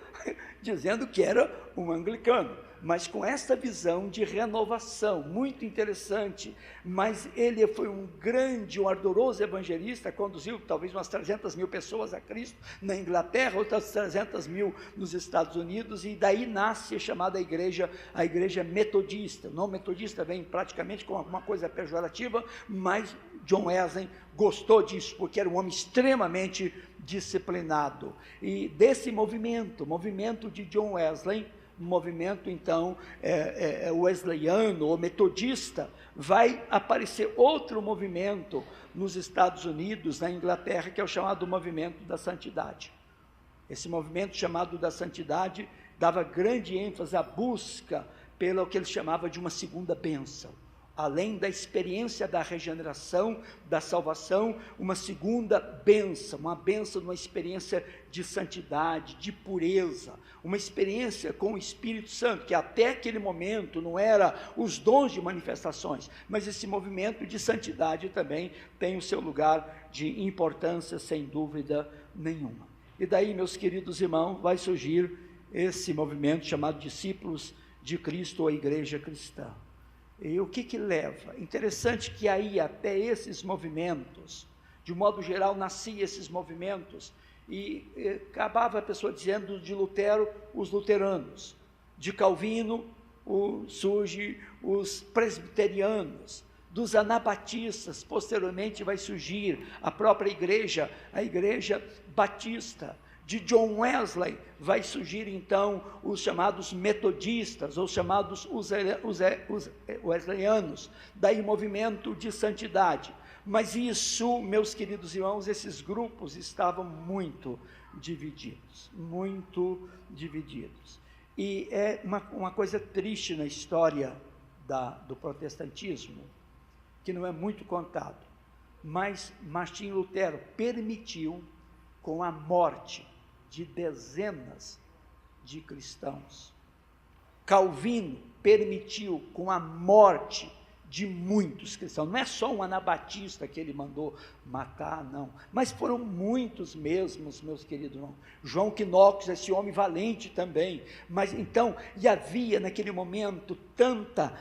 dizendo que era um anglicano, mas com essa visão de renovação, muito interessante. Mas ele foi um grande, um ardoroso evangelista, conduziu talvez umas 300 mil pessoas a Cristo na Inglaterra, outras 300 mil nos Estados Unidos, e daí nasce a chamada igreja, a igreja metodista. O nome metodista vem praticamente com alguma coisa pejorativa, mas John Wesley gostou disso, porque era um homem extremamente disciplinado. E desse movimento de John Wesley, um movimento então wesleyano ou metodista, vai aparecer outro movimento nos Estados Unidos, na Inglaterra, que é o chamado movimento da santidade. Esse movimento chamado da santidade dava grande ênfase à busca pelo que ele chamava de uma segunda bênção. Além da experiência da regeneração, da salvação, uma segunda bênção, uma bênção de uma experiência de santidade, de pureza, uma experiência com o Espírito Santo, que até aquele momento não era os dons de manifestações, mas esse movimento de santidade também tem o seu lugar de importância, sem dúvida nenhuma. E daí, meus queridos irmãos, vai surgir esse movimento chamado Discípulos de Cristo ou a Igreja Cristã. E o que leva? Interessante que aí até esses movimentos, de modo geral nasciam esses movimentos, e acabava a pessoa dizendo de Lutero, os luteranos, de Calvino surge os presbiterianos, dos anabatistas, posteriormente vai surgir a própria igreja, a igreja batista. De John Wesley vai surgir então os chamados metodistas, ou chamados wesleyanos, daí movimento de santidade. Mas isso, meus queridos irmãos, esses grupos estavam muito divididos. E é uma coisa triste na história do protestantismo, que não é muito contado, mas Martim Lutero permitiu, com a morte de dezenas de cristãos. Calvino permitiu, com a morte de muitos cristãos. Não é só um anabatista que ele mandou matar, não, mas foram muitos mesmos, meus queridos irmãos. João Knox, esse homem valente também. Mas então, e havia naquele momento tanta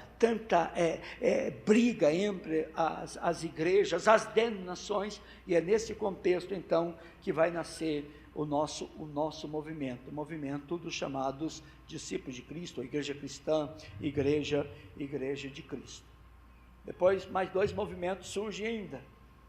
briga entre as igrejas, as denominações, e é nesse contexto então que vai nascer o nosso movimento, o movimento dos chamados discípulos de Cristo, a igreja cristã, igreja de Cristo. Depois, mais dois movimentos surgem ainda.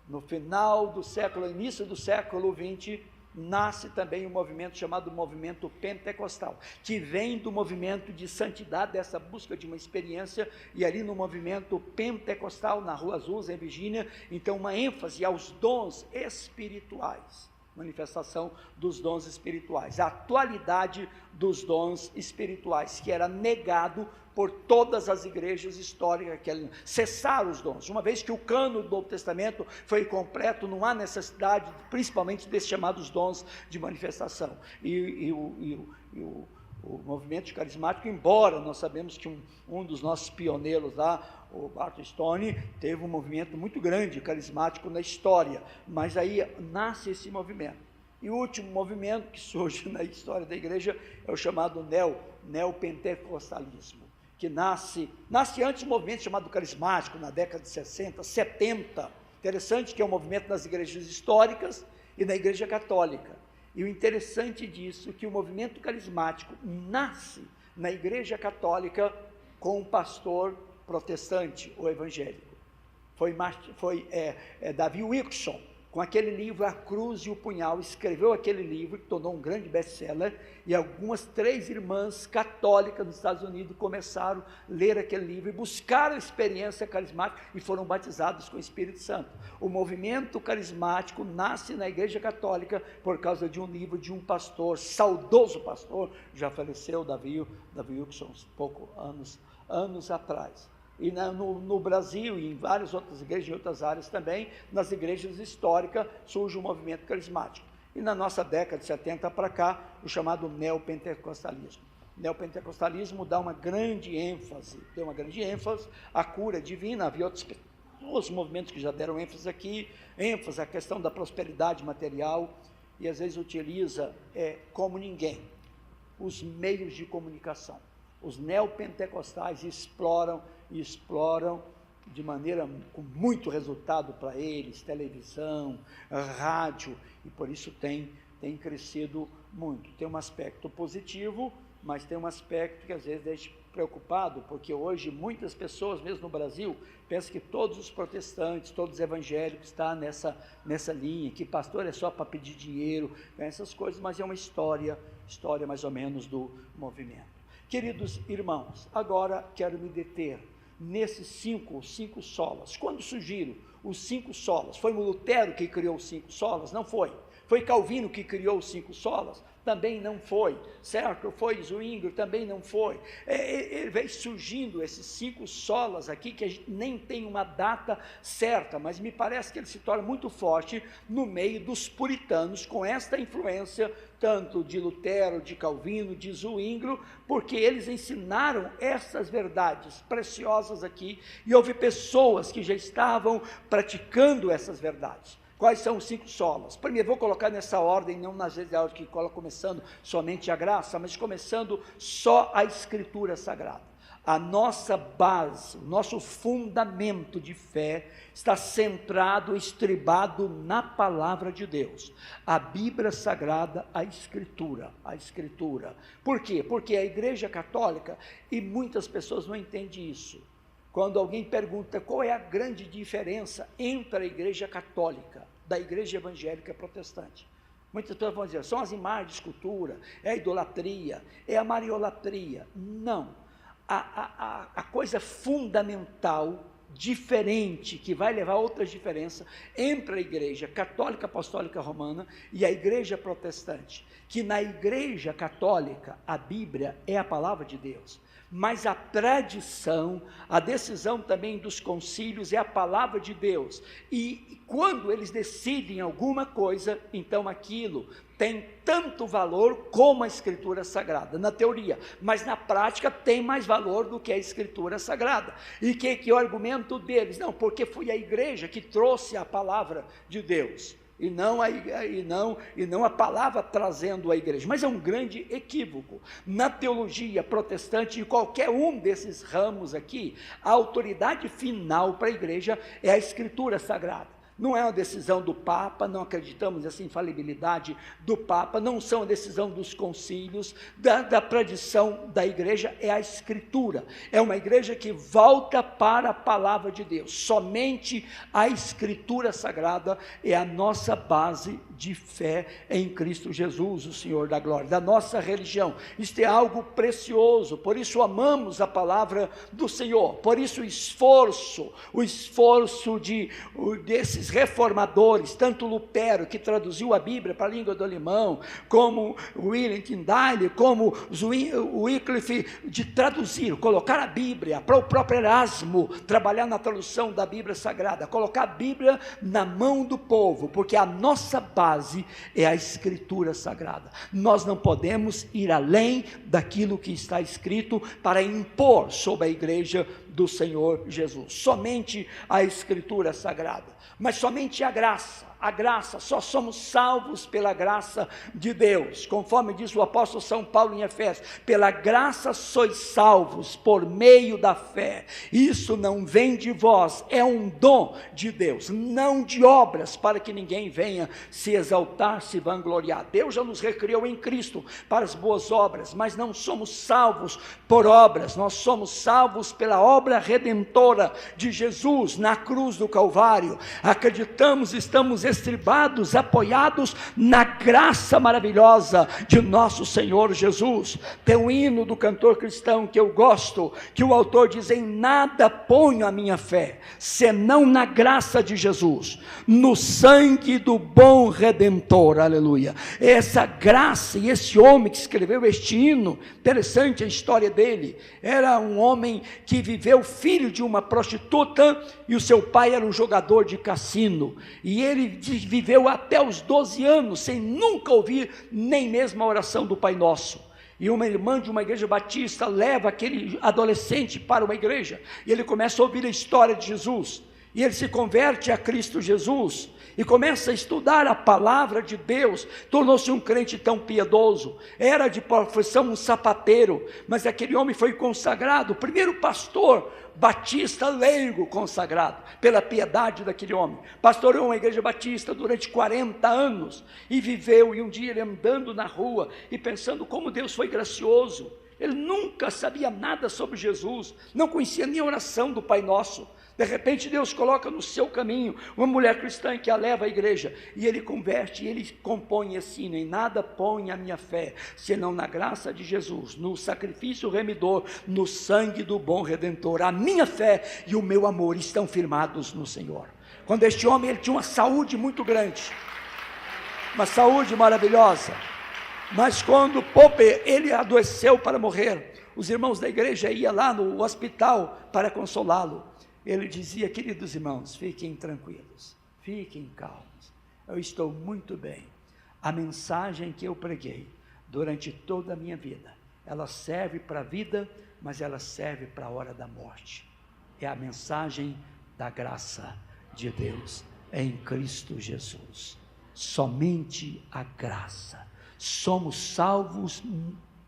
No final do século, início do século XX, nasce também um movimento chamado movimento pentecostal, que vem do movimento de santidade, dessa busca de uma experiência, e ali no movimento pentecostal, na Rua Azusa, em Virgínia, então uma ênfase aos dons espirituais, manifestação dos dons espirituais, a atualidade dos dons espirituais, que era negado por todas as igrejas históricas, que cessaram os dons. Uma vez que o cânon do Novo Testamento foi completo, não há necessidade, principalmente desses chamados dons de manifestação. E o movimento carismático, embora nós sabemos que um dos nossos pioneiros lá, o Barton Stone, teve um movimento muito grande carismático na história, mas aí nasce esse movimento. E o último movimento que surge na história da igreja é o chamado neopentecostalismo, que nasce antes do movimento chamado carismático, na década de 60, 70, interessante que é um movimento nas igrejas históricas e na igreja católica. E o interessante disso é que o movimento carismático nasce na igreja católica com um pastor protestante ou evangélico. Foi Davi Wilkerson, com aquele livro A Cruz e o Punhal, escreveu aquele livro, que tornou um grande best-seller, e algumas 3 irmãs católicas nos Estados Unidos começaram a ler aquele livro e buscaram a experiência carismática e foram batizados com o Espírito Santo. O movimento carismático nasce na igreja católica por causa de um livro de um pastor, saudoso pastor, já faleceu, Davi Wilkerson, poucos anos atrás. E no Brasil e em várias outras igrejas, em outras áreas também, nas igrejas históricas, surge o movimento carismático. E na nossa década de 70 para cá, o chamado neopentecostalismo. O neopentecostalismo dá uma grande ênfase, à cura divina. Havia outros movimentos que já deram ênfase aqui, ênfase à questão da prosperidade material, e às vezes utiliza, como ninguém, os meios de comunicação. Os neopentecostais exploram de maneira com muito resultado para eles, televisão, rádio, e por isso tem crescido muito. Tem um aspecto positivo, mas tem um aspecto que às vezes deixa preocupado, porque hoje muitas pessoas, mesmo no Brasil, pensam que todos os protestantes, todos os evangélicos estão nessa linha, que pastor é só para pedir dinheiro, essas coisas, mas é uma história mais ou menos do movimento. Queridos irmãos, agora quero me deter nesses cinco solas. Quando surgiram os 5 solas? Foi Lutero que criou os 5 solas? Não foi. Foi Calvino que criou os 5 solas? Também não foi, certo? Foi Zwingli? Também não foi. Ele veio surgindo esses 5 solas aqui, que a gente nem tem uma data certa, mas me parece que ele se torna muito forte no meio dos puritanos, com esta influência tanto de Lutero, de Calvino, de Zwingli, porque eles ensinaram essas verdades preciosas aqui, e houve pessoas que já estavam praticando essas verdades. Quais são os 5 solas? Primeiro, vou colocar nessa ordem, não nas vezes que coloca começando somente a graça, mas começando só a Escritura Sagrada. A nossa base, o nosso fundamento de fé está centrado, estribado na palavra de Deus. A Bíblia Sagrada, a Escritura. Por quê? Porque a Igreja Católica, e muitas pessoas não entendem isso. Quando alguém pergunta qual é a grande diferença entre a Igreja Católica da Igreja Evangélica Protestante, muitas pessoas vão dizer, são as imagens de escultura, é a idolatria, é a mariolatria. Não, a coisa fundamental, diferente, que vai levar a outras diferenças entre a Igreja Católica Apostólica Romana e a Igreja Protestante, que na Igreja Católica a Bíblia é a palavra de Deus, mas a tradição, a decisão também dos concílios é a palavra de Deus, e quando eles decidem alguma coisa, então aquilo tem tanto valor como a Escritura Sagrada, na teoria, mas na prática tem mais valor do que a Escritura Sagrada. E que é o argumento deles? Não, porque foi a igreja que trouxe a palavra de Deus, e não a palavra trazendo a igreja. Mas é um grande equívoco. Na teologia protestante, de qualquer um desses ramos aqui, a autoridade final para a igreja é a Escritura Sagrada. Não é uma decisão do Papa, não acreditamos nessa infalibilidade do Papa, não são a decisão dos concílios, da tradição da igreja, é a Escritura. É uma igreja que volta para a palavra de Deus. Somente a Escritura Sagrada é a nossa base de fé em Cristo Jesus, o Senhor da glória, da nossa religião. Isto é algo precioso, por isso amamos a palavra do Senhor, por isso o esforço desses reformadores, tanto Lutero, que traduziu a Bíblia para a língua do alemão, como William Tyndale, como Wycliffe, de traduzir, colocar a Bíblia, para o próprio Erasmo, trabalhar na tradução da Bíblia Sagrada, colocar a Bíblia na mão do povo, porque a nossa base é a Escritura Sagrada. Nós não podemos ir além daquilo que está escrito para impor sobre a igreja do Senhor Jesus. Somente a Escritura Sagrada, mas somente a graça, só somos salvos pela graça de Deus, conforme diz o apóstolo São Paulo em Efésios, pela graça sois salvos, por meio da fé, isso não vem de vós, é um dom de Deus, não de obras, para que ninguém venha se exaltar, se vangloriar. Deus já nos recriou em Cristo para as boas obras, mas não somos salvos por obras, nós somos salvos pela obra redentora de Jesus na cruz do Calvário. Acreditamos, estamos estribados, apoiados na graça maravilhosa de nosso Senhor Jesus. Tem um hino do cantor cristão que eu gosto, que o autor diz: em nada ponho a minha fé, senão na graça de Jesus, no sangue do bom Redentor, aleluia. Essa graça, e esse homem que escreveu este hino, interessante a história dele, era um homem que viveu filho de uma prostituta, e o seu pai era um jogador de cassino, e ele viveu até os 12 anos, sem nunca ouvir nem mesmo a oração do Pai Nosso. E uma irmã de uma igreja batista leva aquele adolescente para uma igreja, e ele começa a ouvir a história de Jesus, e ele se converte a Cristo Jesus, e começa a estudar a palavra de Deus, tornou-se um crente tão piedoso, era de profissão um sapateiro, mas aquele homem foi consagrado, o primeiro pastor batista leigo consagrado, pela piedade daquele homem, pastoreou uma igreja batista durante 40 anos, e viveu, e um dia ele andando na rua, e pensando como Deus foi gracioso, ele nunca sabia nada sobre Jesus, não conhecia nem a oração do Pai Nosso, de repente Deus coloca no seu caminho uma mulher cristã que a leva à igreja, e ele converte, e ele compõe assim: em nada põe a minha fé, senão na graça de Jesus, no sacrifício remidor, no sangue do bom Redentor, a minha fé e o meu amor estão firmados no Senhor. Quando este homem, ele tinha uma saúde muito grande, uma saúde maravilhosa, mas quando Popper, ele adoeceu para morrer, os irmãos da igreja iam lá no hospital para consolá-lo. Ele dizia: queridos irmãos, fiquem tranquilos, fiquem calmos, eu estou muito bem. A mensagem que eu preguei durante toda a minha vida, ela serve para a vida, mas ela serve para a hora da morte. É a mensagem da graça de Deus em Cristo Jesus. Somente a graça. Somos salvos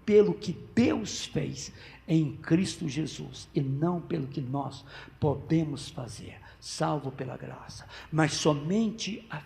pelo que Deus fez em Cristo Jesus, e não pelo que nós podemos fazer, salvo pela graça, mas somente a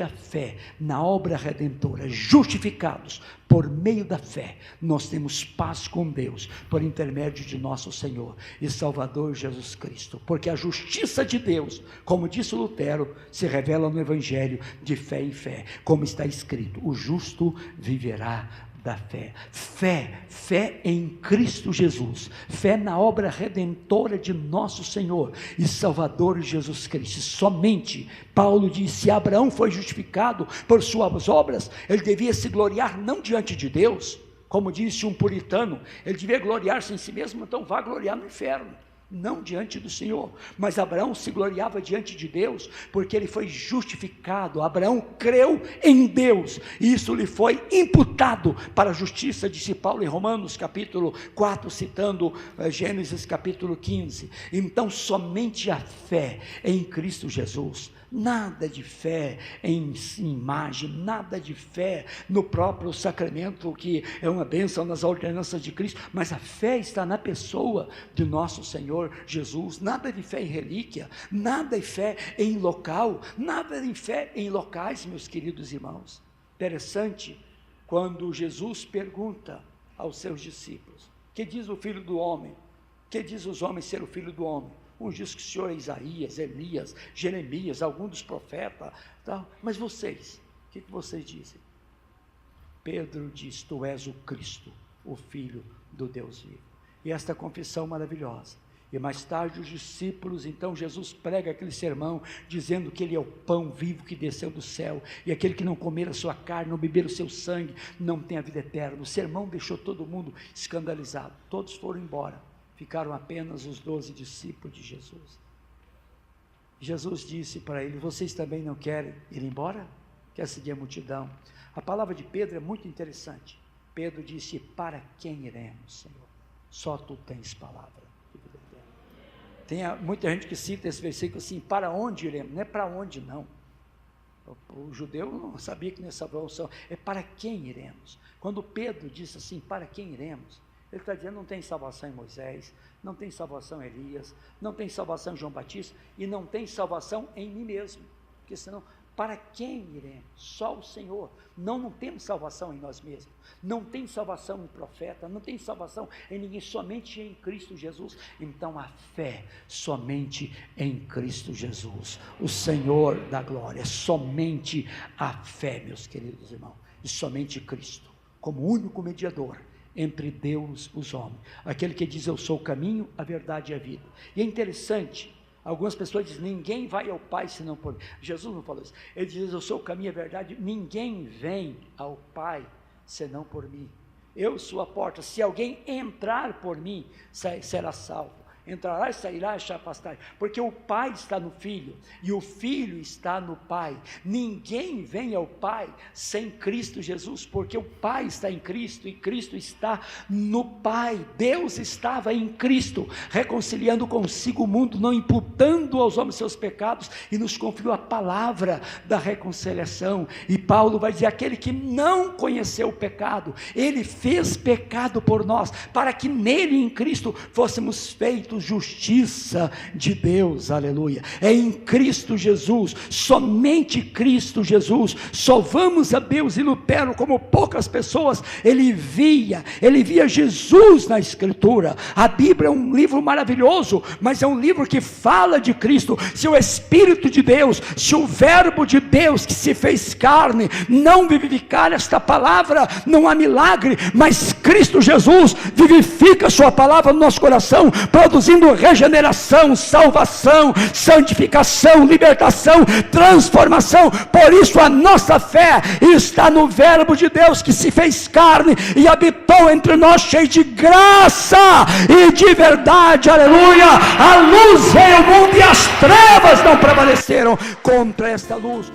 fé na obra redentora, justificados por meio da fé, nós temos paz com Deus, por intermédio de nosso Senhor e Salvador Jesus Cristo, porque a justiça de Deus, como disse Lutero, se revela no Evangelho de fé em fé, como está escrito: o justo viverá da fé. Fé em Cristo Jesus, fé na obra redentora de nosso Senhor e Salvador Jesus Cristo. Somente, Paulo disse, se Abraão foi justificado por suas obras, ele devia se gloriar não diante de Deus, como disse um puritano, ele devia gloriar-se em si mesmo, então vá gloriar no inferno, não diante do Senhor. Mas Abraão se gloriava diante de Deus, porque ele foi justificado. Abraão creu em Deus, e isso lhe foi imputado para a justiça, disse Paulo em Romanos capítulo 4, citando Gênesis capítulo 15. Então somente a fé em Cristo Jesus, nada de fé em imagem, nada de fé no próprio sacramento, que é uma bênção nas ordenanças de Cristo, mas a fé está na pessoa de nosso Senhor Jesus. Nada de fé em relíquia, nada de fé em local, nada de fé em locais, meus queridos irmãos. Interessante, quando Jesus pergunta aos seus discípulos: que diz o Filho do Homem? Que diz os homens ser o Filho do Homem? Uns diz que o Senhor é Isaías, Elias, Jeremias, algum dos profetas, tal. Mas vocês, o que vocês dizem? Pedro diz: tu és o Cristo, o Filho do Deus vivo. E esta confissão maravilhosa. E mais tarde os discípulos, então Jesus prega aquele sermão, dizendo que ele é o pão vivo que desceu do céu, e aquele que não comer a sua carne, não beber o seu sangue, não tem a vida eterna. O sermão deixou todo mundo escandalizado, todos foram embora. Ficaram apenas os 12 discípulos de Jesus. Jesus disse para eles: vocês também não querem ir embora? Quer seguir a multidão? A palavra de Pedro é muito interessante. Pedro disse: para quem iremos, Senhor? Só tu tens palavra. Tem muita gente que cita esse versículo assim: para onde iremos? Não é para onde não. O judeu não sabia que nessa evolução é para quem iremos. Quando Pedro disse assim: para quem iremos? Ele está dizendo: não tem salvação em Moisés, não tem salvação em Elias, não tem salvação em João Batista, e não tem salvação em mim mesmo, porque senão, para quem iremos? Só o Senhor. Não temos salvação em nós mesmos, não tem salvação em profeta, não tem salvação em ninguém, somente em Cristo Jesus. Então a fé, somente em Cristo Jesus, o Senhor da glória, somente a fé, meus queridos irmãos, e somente Cristo, como único mediador entre Deus e os homens, aquele que diz: eu sou o caminho, a verdade e a vida. E é interessante, algumas pessoas dizem: ninguém vai ao Pai senão por mim. Jesus não falou isso, ele diz: eu sou o caminho e a verdade, ninguém vem ao Pai senão por mim. Eu sou a porta, se alguém entrar por mim, será salvo. entrará e sairá e se afastará, porque o Pai está no Filho, e o Filho está no Pai. Ninguém vem ao Pai sem Cristo Jesus, porque o Pai está em Cristo, e Cristo está no Pai. Deus estava em Cristo, reconciliando consigo o mundo, não imputando aos homens seus pecados, e nos confiou a palavra da reconciliação. E Paulo vai dizer, aquele que não conheceu o pecado, ele fez pecado por nós, para que nele, em Cristo, fôssemos feitos justiça de Deus, aleluia. É em Cristo Jesus, somente Cristo Jesus. Só vamos a Deus, e Lutero, como poucas pessoas, ele via Jesus na Escritura. A Bíblia é um livro maravilhoso, mas é um livro que fala de Cristo. Se o Espírito de Deus, se o Verbo de Deus que se fez carne, não vivificar esta palavra, não há milagre. Mas Cristo Jesus vivifica a sua palavra no nosso coração, produzindo regeneração, salvação, santificação, libertação, transformação. Por isso a nossa fé está no Verbo de Deus que se fez carne e habitou entre nós, cheio de graça e de verdade, aleluia. A luz veio ao mundo e as trevas não prevaleceram contra esta luz.